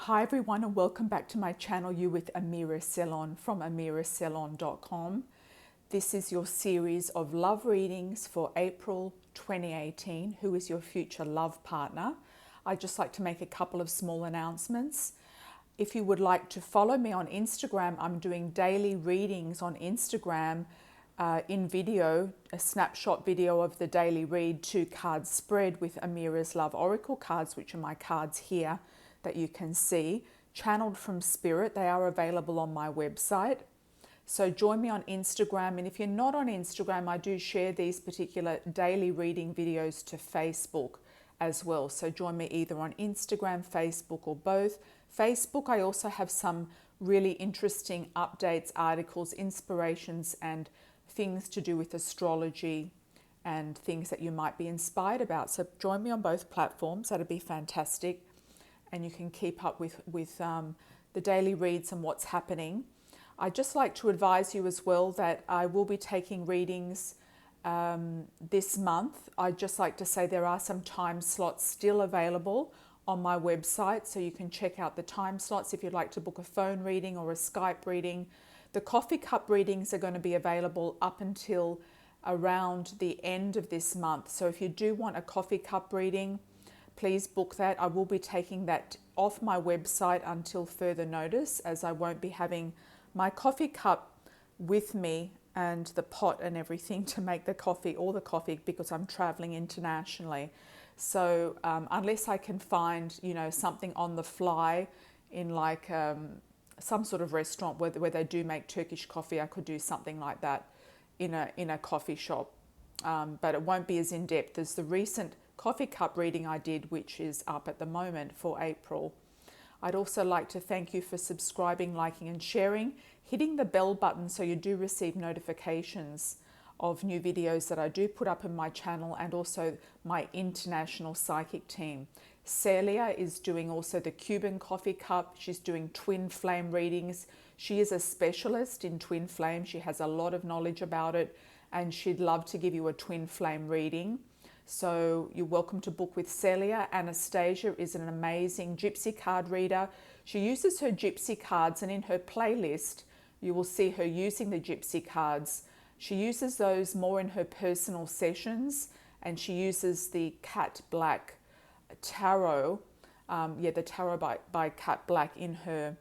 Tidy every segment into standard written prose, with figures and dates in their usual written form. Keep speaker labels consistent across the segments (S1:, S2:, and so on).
S1: Hi everyone and welcome back to my channel, You with Amira Salon from amirasalon.com. This is your series of love readings for April 2018. Who is your future love partner? I'd just like to make a couple of small announcements. If you would like to follow me on Instagram, I'm doing daily readings on Instagram in video, a snapshot video of the daily read, 2-card spread with Amira's Love Oracle cards, which are my cards here that you can see, channeled from Spirit. They are available on my website. So join me on Instagram. And if you're not on Instagram, I do share these particular daily reading videos to Facebook as well. So join me either on Instagram, Facebook, or both. Facebook, I also have some really interesting updates, articles, inspirations, and things to do with astrology and things that you might be inspired about. So join me on both platforms. That'd be fantastic. And you can keep up with the daily reads and what's happening. I'd just like to advise you as well that I will be taking readings this month. I'd just like to say there are some time slots still available on my website, so you can check out the time slots if you'd like to book a phone reading or a Skype reading. The coffee cup readings are going to be available up until around the end of this month. So if you do want a coffee cup reading, please book that. I will be taking that off my website until further notice, as I won't be having my coffee cup with me and the pot and everything to make the coffee, or the coffee, because I'm traveling internationally. So unless I can find, something on the fly in like some sort of restaurant where they do make Turkish coffee, I could do something like that in a coffee shop. But it won't be as in-depth as the recent coffee cup reading I did, which is up at the moment for April. I'd also like to thank you for subscribing, liking and sharing, hitting the bell button so you do receive notifications of new videos that I do put up in my channel, and also my international psychic team. Celia is doing also the Cuban coffee cup. She's doing twin flame readings. She is a specialist in twin flame. She has a lot of knowledge about it, and she'd love to give you a twin flame reading. So you're welcome to book with Celia. Anastasia is an amazing gypsy card reader. She uses her gypsy cards, and in her playlist, you will see her using the gypsy cards. She uses those more in her personal sessions, and she uses the Cat Black tarot, the tarot by Cat Black in her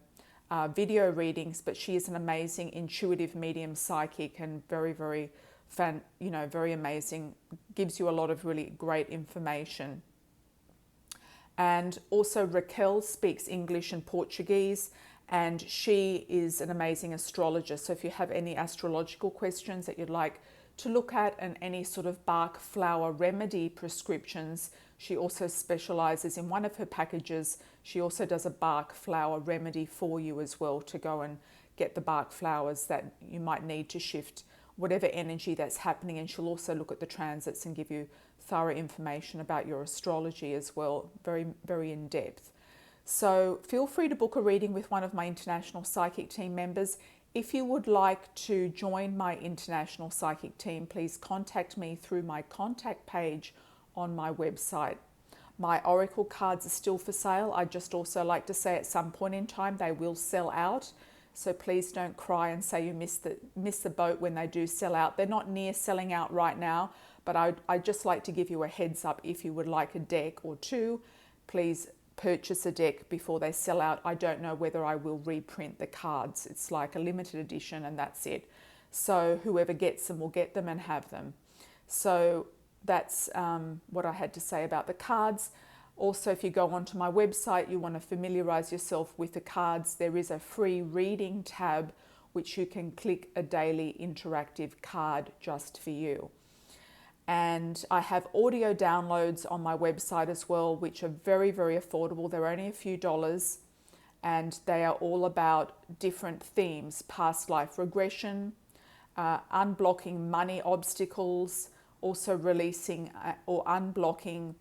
S1: video readings. But she is an amazing intuitive medium psychic, and very, very very amazing, gives you a lot of really great information. And also Raquel speaks English and Portuguese, and she is an amazing astrologer. So if you have any astrological questions that you'd like to look at, and any sort of bark flower remedy prescriptions, she also specializes in one of her packages. She also does a bark flower remedy for you as well, to go and get the bark flowers that you might need to shift whatever energy that's happening. And she'll also look at the transits and give you thorough information about your astrology as well, very, very in depth. So feel free to book a reading with one of my international psychic team members. If you would like to join my international psychic team, please contact me through my contact page on my website. My oracle cards are still for sale. I'd just also like to say at some point in time they will sell out. So please don't cry and say you miss the boat when they do sell out. They're not near selling out right now, but I'd just like to give you a heads up. If you would like a deck or two, please purchase a deck before they sell out. I don't know whether I will reprint the cards. It's like a limited edition and that's it. So whoever gets them will get them and have them. So that's what I had to say about the cards. Also, if you go onto my website, you want to familiarize yourself with the cards, there is a free reading tab which you can click a daily interactive card just for you. And I have audio downloads on my website as well, which are very, very affordable. They're only a few dollars, and they are all about different themes: past life regression, unblocking money obstacles, also releasing or unblocking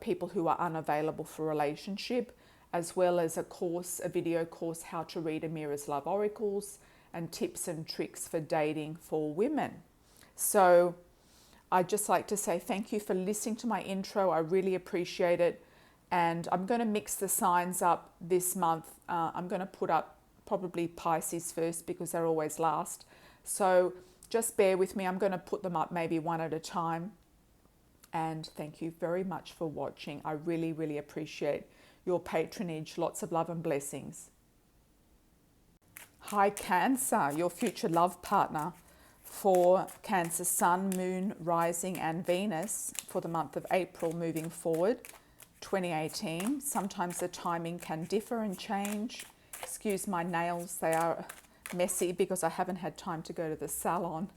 S1: people who are unavailable for relationship, as well as a video course, how to read Amira's Love Oracles, and tips and tricks for dating for women. So I'd just like to say thank you for listening to my intro. I really appreciate it. And I'm going to mix the signs up this month. I'm going to put up probably Pisces first because they're always last. So just bear with me. I'm going to put them up maybe one at a time. And thank you very much for watching. I really, really appreciate your patronage. Lots of love and blessings. Hi Cancer, your future love partner for Cancer Sun, Moon, Rising and Venus for the month of April moving forward, 2018. Sometimes the timing can differ and change. Excuse my nails, they are messy because I haven't had time to go to the salon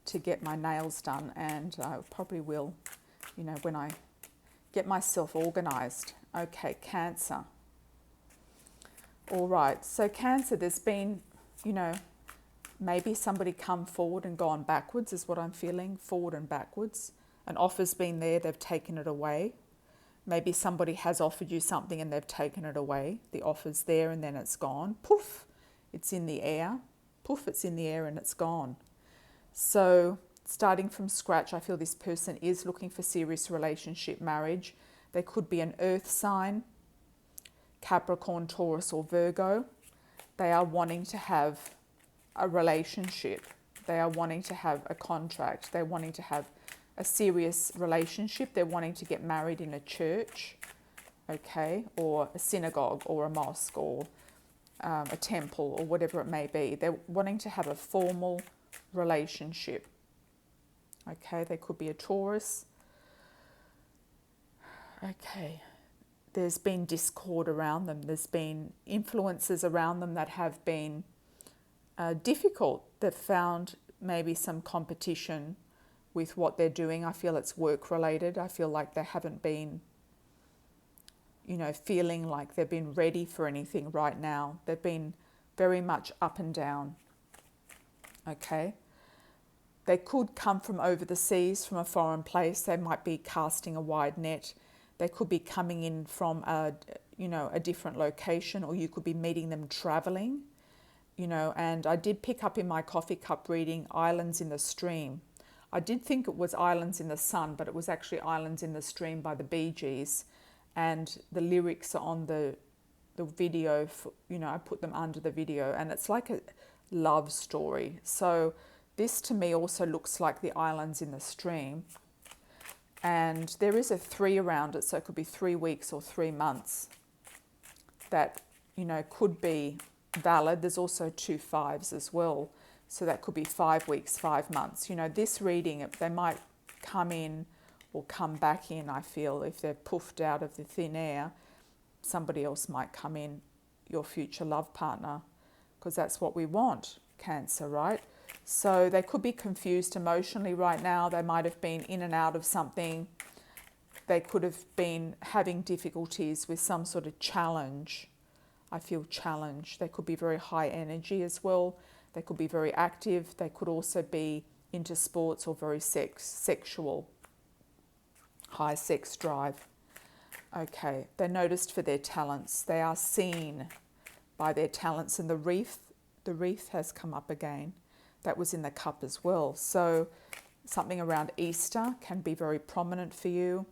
S1: to get my nails done, and I probably will, you know, when I get myself organized. Okay, Cancer. All right, so Cancer, there's been, you know, maybe somebody come forward and gone backwards is what I'm feeling, forward and backwards. An offer's been there, they've taken it away. Maybe somebody has offered you something and they've taken it away. The offer's there and then it's gone. Poof, it's in the air. Poof, it's in the air and it's gone. So starting from scratch, I feel this person is looking for serious relationship, marriage. They could be an earth sign, Capricorn, Taurus or Virgo. They are wanting to have a relationship. They are wanting to have a contract. They're wanting to have a serious relationship. They're wanting to get married in a church, okay, or a synagogue or a mosque or a temple or whatever it may be. They're wanting to have a formal relationship, okay. They could be a Taurus. Okay, there's been discord around them. There's been influences around them that have been difficult. They've found maybe some competition with what they're doing. I feel it's work related. I feel like they haven't been, you know, feeling like they've been ready for anything right now. They've been very much up and down. Okay. They could come from over the seas, from a foreign place. They might be casting a wide net. They could be coming in from a, you know, a different location, or you could be meeting them traveling, you know. And I did pick up in my coffee cup reading Islands in the Stream. I did think it was Islands in the Sun, but it was actually Islands in the Stream by the Bee Gees. And the lyrics are on the video, you know, I put them under the video, and it's like a love story. So this to me also looks like the Islands in the Stream. And there is a 3 around it, so it could be 3 weeks or 3 months that, you know, could be valid. There's also 2 5s as well. So that could be 5 weeks, 5 months. You know, this reading, they might come in or come back in, I feel. If they're puffed out of the thin air, somebody else might come in, your future love partner, because that's what we want, Cancer, right? So they could be confused emotionally right now. They might have been in and out of something. They could have been having difficulties with some sort of challenge. I feel challenged. They could be very high energy as well. They could be very active. They could also be into sports or very sexual, high sex drive. Okay, they're noticed for their talents. They are seen by their talents, and the wreath has come up again. That was in the cup as well. So something around Easter can be very prominent for you.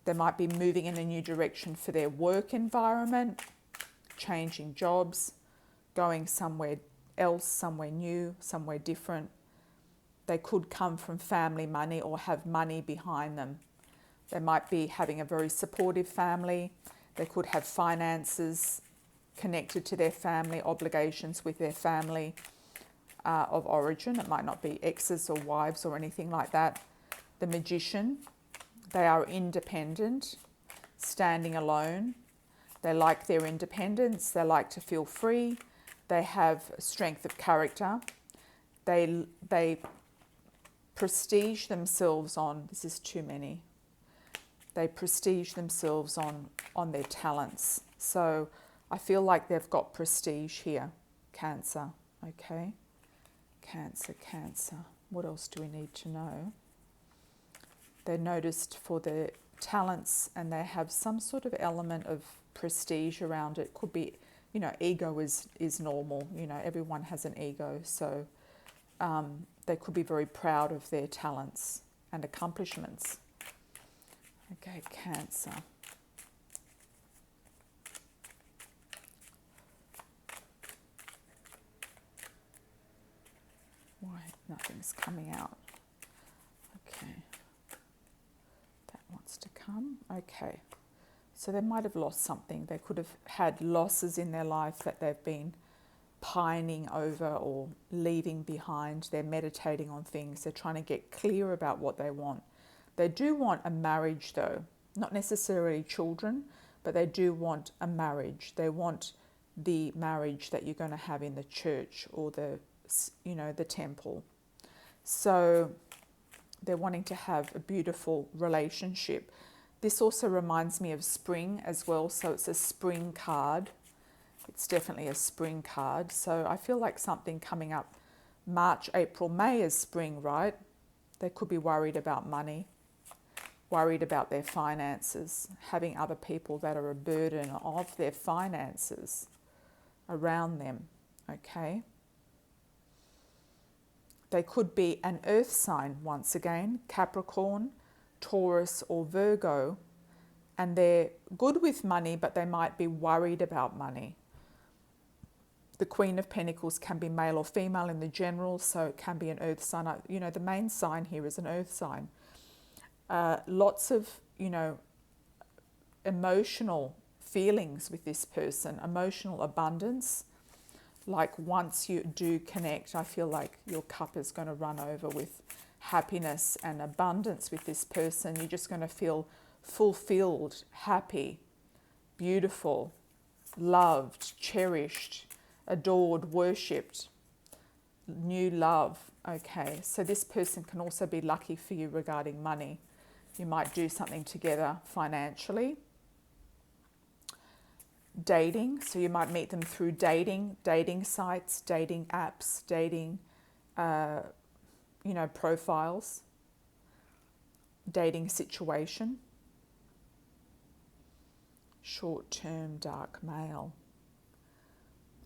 S1: They might be moving in a new direction for their work environment, changing jobs, going somewhere else, somewhere new, somewhere different. They could come from family money or have money behind them. They might be having a very supportive family. They could have finances connected to their family, obligations with their family of origin. It might not be exes or wives or anything like that. The Magician, they are independent, standing alone. They like their independence. They like to feel free. They have strength of character. They prestige themselves on, this is too many. They prestige themselves on their talents. So I feel like they've got prestige here, Cancer, okay? Cancer, Cancer. What else do we need to know? They're noticed for their talents, and they have some sort of element of prestige around it. Could be, you know, ego is normal. You know, everyone has an ego. So they could be very proud of their talents and accomplishments. Okay, Cancer. readings coming out. Okay. That wants to come. Okay. So they might have lost something. They could have had losses in their life that they've been pining over or leaving behind. They're meditating on things. They're trying to get clear about what they want. They do want a marriage though, not necessarily children, but they do want a marriage. They want the marriage that you're going to have in the church or the temple. So they're wanting to have a beautiful relationship. This also reminds me of spring as well. So it's a spring card. It's definitely a spring card. So I feel like something coming up March, April, May is spring, right? They could be worried about money, worried about their finances, having other people that are a burden of their finances around them, okay? They could be an earth sign once again, Capricorn, Taurus or Virgo, and they're good with money, but they might be worried about money. The Queen of Pentacles can be male or female in the general, so it can be an earth sign. The main sign here is an earth sign. Lots of, emotional feelings with this person, emotional abundance. Like once you do connect, I feel like your cup is going to run over with happiness and abundance with this person. You're just going to feel fulfilled, happy, beautiful, loved, cherished, adored, worshipped, new love. Okay, so this person can also be lucky for you regarding money. You might do something together financially. Dating, so you might meet them through dating sites, dating apps, dating, profiles, dating situation. Short-term dark male.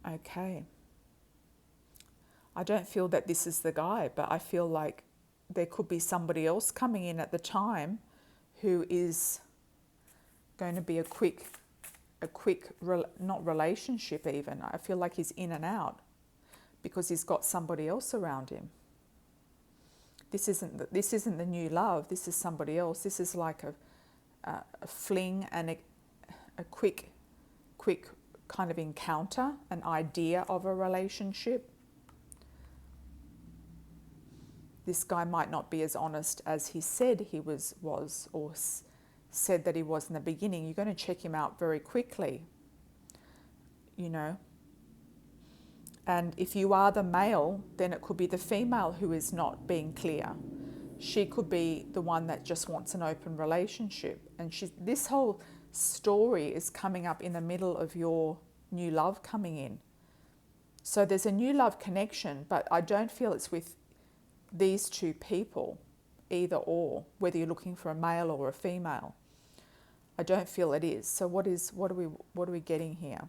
S1: Okay. I don't feel that this is the guy, but I feel like there could be somebody else coming in at the time who is going to be a quick, not relationship even. I feel like he's in and out because he's got somebody else around him. This isn't the new love. This is somebody else. This is like a fling and a quick kind of encounter, an idea of a relationship. This guy might not be as honest as he said he was or said that he was in the beginning. You're going to check him out very quickly, And if you are the male, then it could be the female who is not being clear. She could be the one that just wants an open relationship. And this whole story is coming up in the middle of your new love coming in. So there's a new love connection, but I don't feel it's with these two people, either or, whether you're looking for a male or a female. I don't feel it is. So what are we getting here?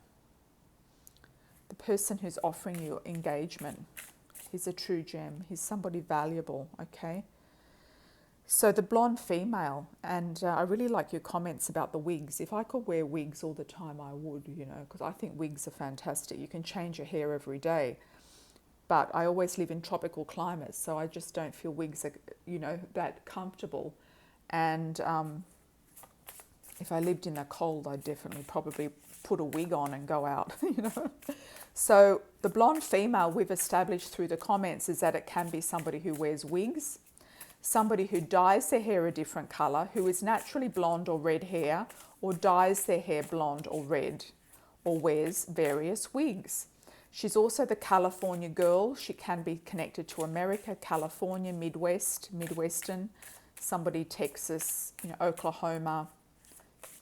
S1: The person who's offering you engagement, he's a true gem. He's somebody valuable, okay? So the blonde female, and I really like your comments about the wigs. If I could wear wigs all the time, I would, because I think wigs are fantastic. You can change your hair every day. But I always live in tropical climates, so I just don't feel wigs are, that comfortable. And if I lived in the cold, I'd definitely probably put a wig on and go out, So the blonde female we've established through the comments is that it can be somebody who wears wigs, somebody who dyes their hair a different colour, who is naturally blonde or red hair, or dyes their hair blonde or red, or wears various wigs. She's also the California girl. She can be connected to America, California, Midwestern, somebody Texas, Oklahoma,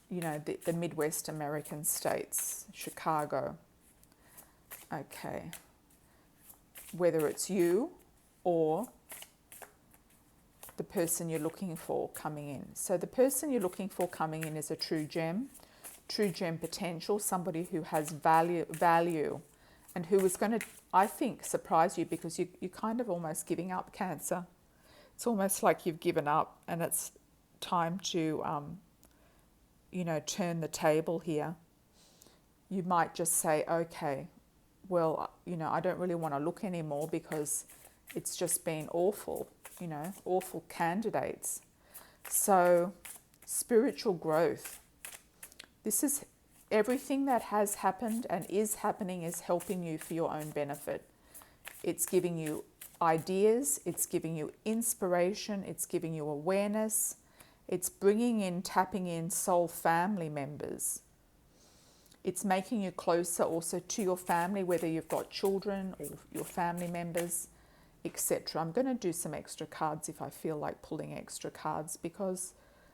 S1: the Midwest American states, Chicago. Okay. Whether it's you or the person you're looking for coming in. So the person you're looking for coming in is a true gem potential, somebody who has value and who is going to, I think, surprise you because you're kind of almost giving up, Cancer. It's almost like you've given up and it's time to, turn the table here. You might just say, okay, well, I don't really want to look anymore because It's just been awful, you know, awful candidates. So spiritual growth. This is everything that has happened and is happening is helping you for your own benefit. It's giving you ideas, it's giving you inspiration, it's giving you awareness, it's bringing in, tapping in soul family members. It's making you closer also to your family, whether you've got children or your family members, etc. I'm going to do some extra cards if I feel like pulling extra cards, because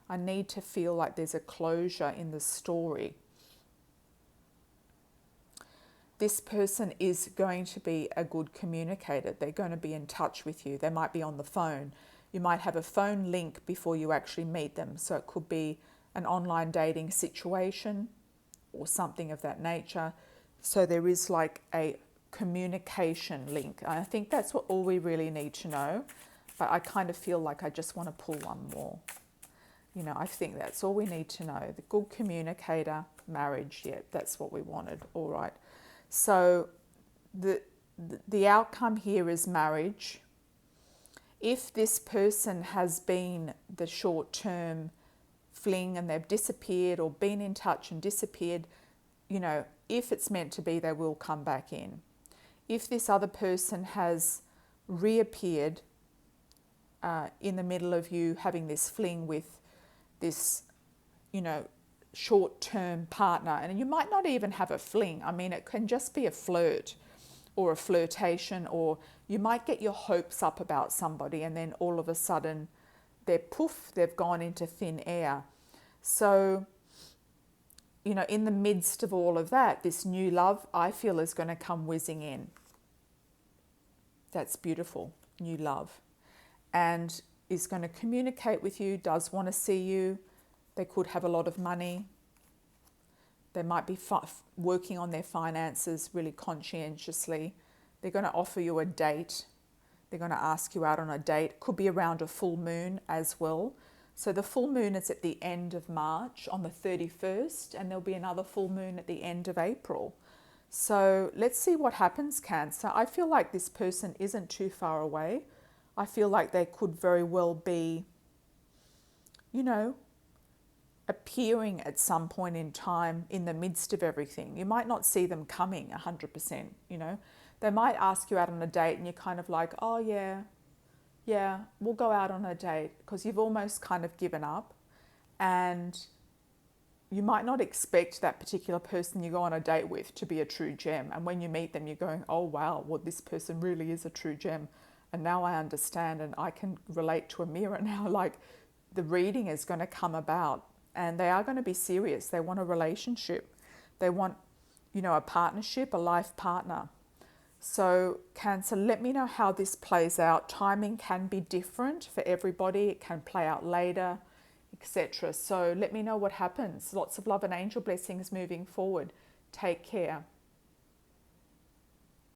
S1: I need to feel like there's a closure in the story. This person is going to be a good communicator. They're going to be in touch with you. They might be on the phone. You might have a phone link before you actually meet them. So it could be an online dating situation or something of that nature. So there is like a communication link. I think that's all we really need to know. But I kind of feel like I just want to pull one more. You know, I think that's all we need to know. The good communicator, marriage, yeah, that's what we wanted. All right. So the outcome here is marriage. If this person has been the short-term fling and they've disappeared, or been in touch and disappeared, you know, if it's meant to be, they will come back in. If this other person has reappeared in the middle of you having this fling with this, you know, short-term partner, and you might not even have a fling. I mean, it can just be a flirt or a flirtation, or you might get your hopes up about somebody and then all of a sudden they're poof, they've gone into thin air. So, you know, in the midst of all of that, this new love, I feel, is going to come whizzing in. That's beautiful, new love. And is going to communicate with you, does want to see you. They could have a lot of money. They might be working on their finances really conscientiously. They're going to offer you a date. They're going to ask you out on a date. Could be around a full moon as well. So the full moon is at the end of March on the 31st, and there'll be another full moon at the end of April. So let's see what happens, Cancer. I feel like this person isn't too far away. I feel like they could very well be, you know, appearing at some point in time in the midst of everything. You might not see them coming 100%, you know. They might ask you out on a date and you're kind of like, oh yeah, we'll go out on a date, because you've almost kind of given up, and you might not expect that particular person you go on a date with to be a true gem. And when you meet them, you're going, oh wow, well, this person really is a true gem. And now I understand, and I can relate to Amira now, like the reading is going to come about, and they are going to be serious. They want a relationship. They want, you know, a partnership, a life partner. So Cancer, let me know how this plays out. Timing can be different for everybody. It can play out later, etc. So let me know what happens. Lots of love and angel blessings moving forward. Take care.